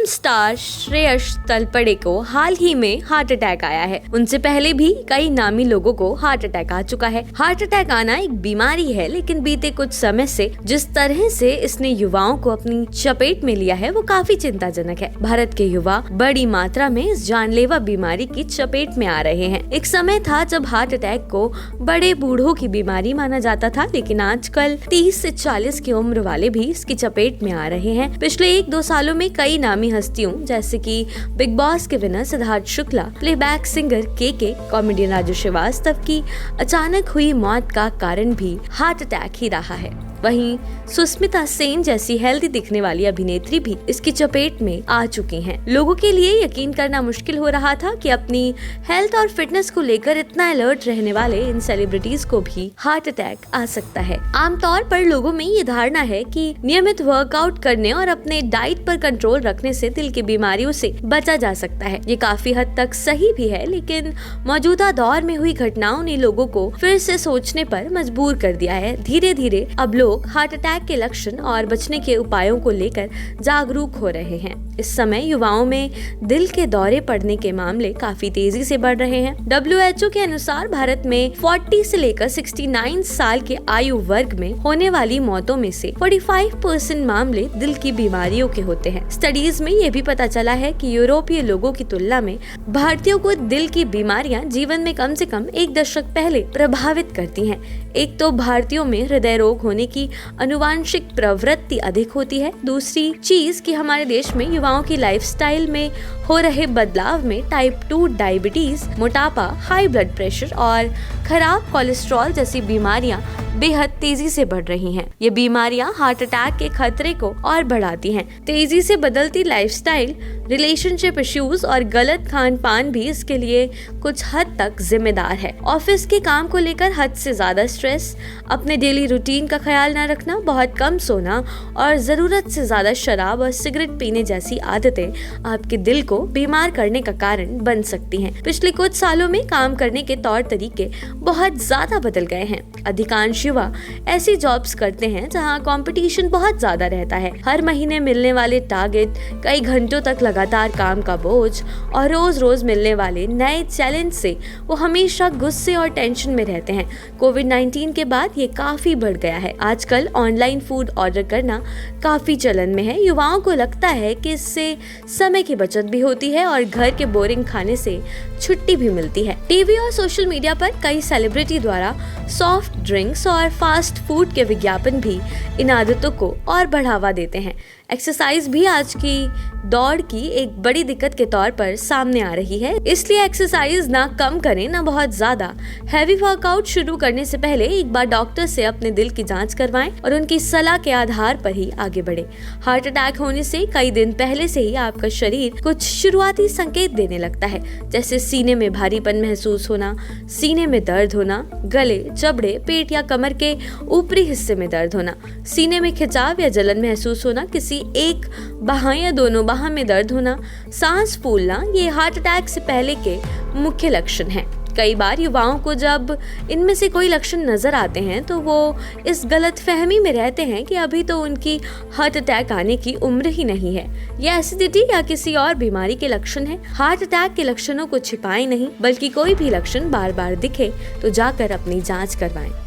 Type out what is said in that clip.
Film star Shreyas Talpade को हाल ही में heart attack आया है। उनसे पहले भी कई नामी लोगों को हार्ट अटैक आ चुका है। हार्ट अटैक आना एक बीमारी है, लेकिन बीते कुछ समय से जिस तरह से इसने युवाओं को अपनी चपेट में लिया है वो काफी चिंताजनक है। भारत के युवा बड़ी मात्रा में इस जानलेवा बीमारी की चपेट में आ रहे हैं। एक समय था जब हार्ट अटैक को बड़े बूढ़ों की बीमारी माना जाता था, लेकिन आजकल 30 से 40 की उम्र वाले भी इसकी चपेट में आ रहे हैं। पिछले 1-2 सालों में कई नामी हस्तियों जैसे कि बिग बॉस के winner Siddharth Shukla, playback singer के कॉमेडियन राजू श्रीवास्तव की अचानक हुई मौत का कारण भी हार्ट अटैक ही रहा है। वहीं सुष्मिता सेन जैसी हेल्दी दिखने वाली अभिनेत्री भी इसकी चपेट में आ चुकी हैं। लोगों के लिए यकीन करना मुश्किल हो रहा था कि अपनी हेल्थ और फिटनेस को लेकर इतना अलर्ट रहने वाले इन सेलिब्रिटीज को भी हार्ट अटैक आ सकता है। आमतौर पर लोगों में ये धारणा है कि नियमित वर्कआउट करने और अपने डाइट पर कंट्रोल रखने से दिल की बीमारियों से बचा जा सकता है। ये काफी हद तक सही भी है, लेकिन मौजूदा दौर में हुई घटनाओं ने लोगों को फिर से सोचने पर मजबूर कर दिया है। धीरे धीरे अब लोग हार्ट अटैक के लक्षण और बचने के उपायों को लेकर जागरूक हो रहे हैं। इस समय युवाओं में दिल के दौरे पड़ने के मामले काफी तेजी से बढ़ रहे हैं। WHO के अनुसार भारत में 40 से लेकर 69 साल के आयु वर्ग में होने वाली मौतों में से 45% मामले दिल की बीमारियों के होते हैं। स्टडीज में ये भी पता चला है कि यूरोपीय लोगों की तुलना में भारतीयों को दिल की बीमारियां जीवन में कम से कम 1 दशक पहले प्रभावित करती हैं। एक तो भारतीयों में हृदय रोग होने की अनुवांशिक प्रवृत्ति अधिक होती है। दूसरी चीज कि हमारे देश में युवाओं की लाइफस्टाइल में हो रहे बदलाव में टाइप 2 डायबिटीज, मोटापा, हाई ब्लड प्रेशर और खराब कोलेस्ट्रॉल जैसी बीमारियां बेहद तेजी से बढ़ रही हैं। ये बीमारियां हार्ट अटैक के खतरे को और बढ़ाती हैं। तेजी से बदलती लाइफस्टाइल, रिलेशनशिप इश्यूज और गलत खान पान भी इसके लिए कुछ हद तक जिम्मेदार है। ऑफिस के काम को लेकर हद से ज्यादा स्ट्रेस, अपने डेली रूटीन का ख्याल न रखना, बहुत कम सोना और जरूरत से ज्यादा शराब और सिगरेट पीने जैसी आदतें आपके दिल को बीमार करने का कारण बन सकती हैं। पिछले कुछ सालों में काम करने के तौर तरीके बहुत ज्यादा बदल गए हैं। अधिकांश युवा ऐसी जॉब्स करते हैं जहां कंपटीशन बहुत ज्यादा रहता है। हर महीने मिलने वाले टारगेट, कई घंटों तक लगातार काम का बोझ और रोज रोज मिलने वाले नए चैलेंज से वो हमेशा गुस्से और टेंशन में रहते हैं। कोविड-19 के बाद ये काफी बढ़ गया है। आजकल ऑनलाइन फूड ऑर्डर करना काफी चलन में है। युवाओं को लगता है कि इससे समय की बचत भी होती है और घर के बोरिंग खाने से छुट्टी भी मिलती है। टीवी और सोशल मीडिया पर कई सेलिब्रिटी द्वारा सॉफ्ट ड्रिंक्स और फास्ट फूड के विज्ञापन भी इन आदतों को और बढ़ावा देते हैं। एक्सरसाइज भी आज की दौड़ की एक बड़ी दिक्कत के तौर पर सामने आ रही है, इसलिए एक्सरसाइज ना कम करें ना बहुत ज्यादा। हैवी वर्कआउट शुरू करने से पहले एक बार डॉक्टर से अपने दिल की जांच करवाएं और उनकी सलाह के आधार पर ही आगे बढ़ें। हार्ट अटैक होने से कई दिन पहले से ही आपका शरीर कुछ शुरुआती संकेत देने लगता है, जैसे सीने में भारीपन महसूस होना, सीने में दर्द होना, गले, जबड़े, पेट या कमर के ऊपरी हिस्से में दर्द होना, सीने में खिंचाव या जलन महसूस होना, किसी एक बाह या दोनों बाह में दर्द होना, सांस फूलना, ये हार्ट अटैक से पहले के मुख्य लक्षण हैं। कई बार युवाओं को जब इनमें से कोई लक्षण नजर आते हैं तो वो इस गलत फहमी में रहते हैं कि अभी तो उनकी हार्ट अटैक आने की उम्र ही नहीं है। यह एसिडिटी या किसी और बीमारी के लक्षण है। हार्ट अटैक के लक्षणों को छिपाएं नहीं, बल्कि कोई भी लक्षण बार बार दिखे तो जाकर अपनी जांच करवाएं।